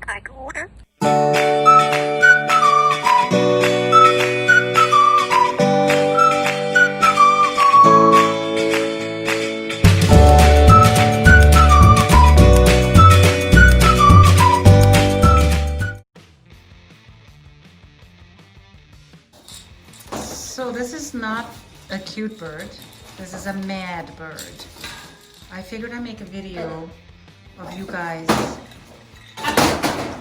So this is not a cute bird. This is a mad bird. I figured I'd make a video of you guys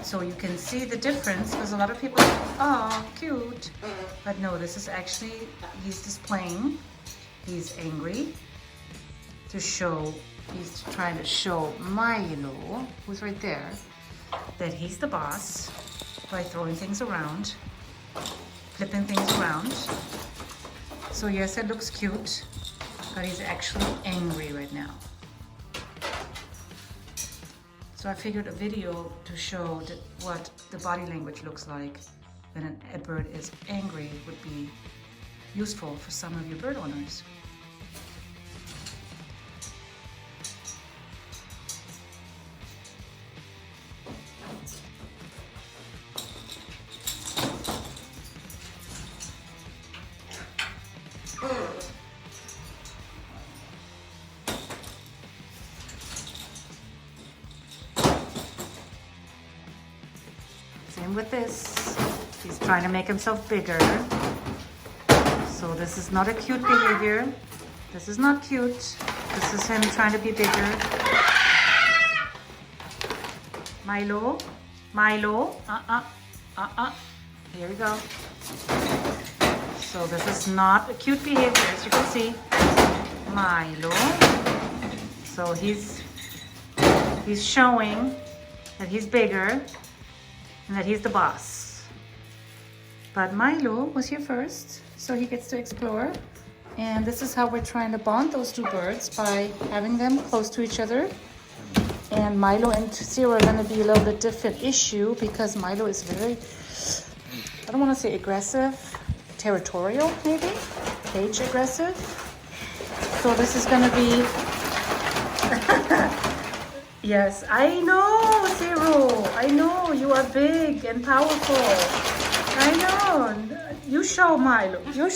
so you can see the difference, because a lot of people are, oh, cute. But no, this is actually, he's displaying, he's angry to show, he's trying to show Milo, who's right there, that he's the boss by throwing things around, flipping things around. So yes, it looks cute, but he's actually angry right now. So I figured a video to show what the body language looks like when a bird is angry would be useful for some of you bird owners. Same with this. He's trying to make himself bigger. So this is not a cute behavior. This is not cute. This is him trying to be bigger. Milo, Milo, Here we go. So this is not a cute behavior, as you can see. Milo. So he's showing that he's bigger and that he's the boss. But Milo was here first, so he gets to explore. And this is how we're trying to bond those two birds, by having them close to each other. And Milo and Zero are gonna be a little bit different issue, because Milo is very, I don't wanna say aggressive, territorial maybe, cage aggressive. So this is gonna be, yes, I know, Zero, I know, you are big and powerful. I know. You show Milo. You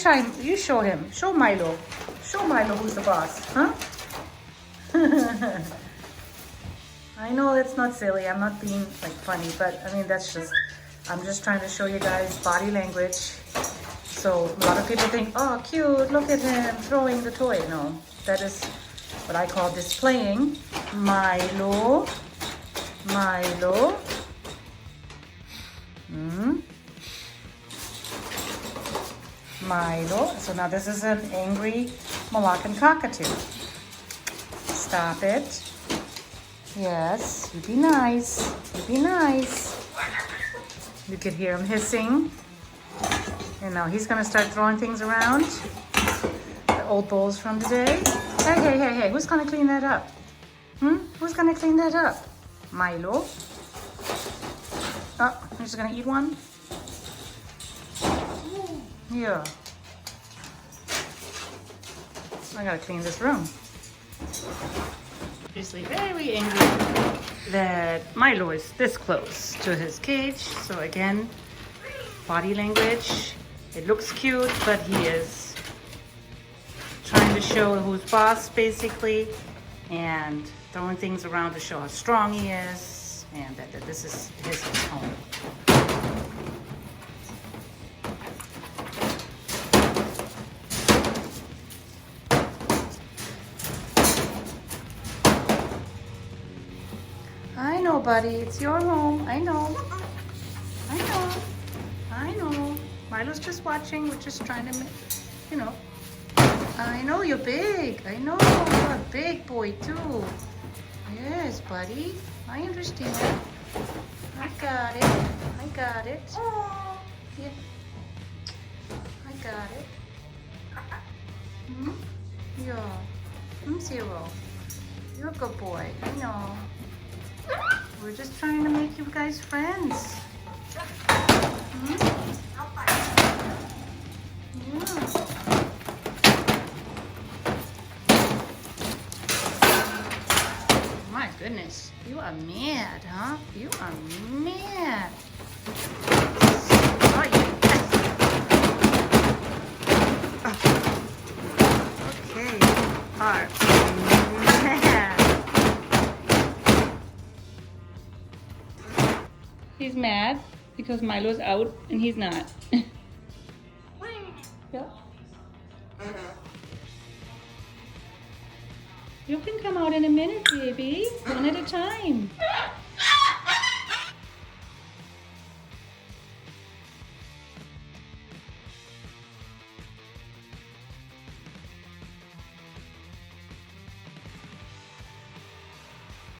show him. Show Milo. Show Milo who's the boss, huh? I know it's not silly. I'm not being like funny, but I mean, I'm just trying to show you guys body language. So a lot of people think, oh, cute, look at him throwing the toy. No, that is what I call displaying. Milo. Milo. Milo. So now this is an angry Moroccan cockatoo. Stop it. Yes, you be nice. You be nice. You could hear him hissing. And now he's gonna start throwing things around. The old bowls from today. Hey, hey, hey, hey, who's gonna clean that up? Who's gonna clean that up? Milo. Oh, you're just gonna eat one? Yeah. I gotta clean this room. Obviously very angry that Milo is this close to his cage. So again, body language. It looks cute, but he is trying to show who's boss, basically, and throwing things around to show how strong he is, and that this is his home. I know, buddy, it's your home. I know. I know. I know. Milo's just watching. We're just trying to, you know. I know you're big. I know you're a big boy too. Yes, buddy. I understand. I got it. I got it. Yeah. I got it. Yeah. Zero. You're a good boy. I know. We're just trying to make you guys friends. Yeah. My goodness, you are mad, huh? You are mad. He's mad because Milo's out and he's not. Yeah. You can come out in a minute, baby. One at a time.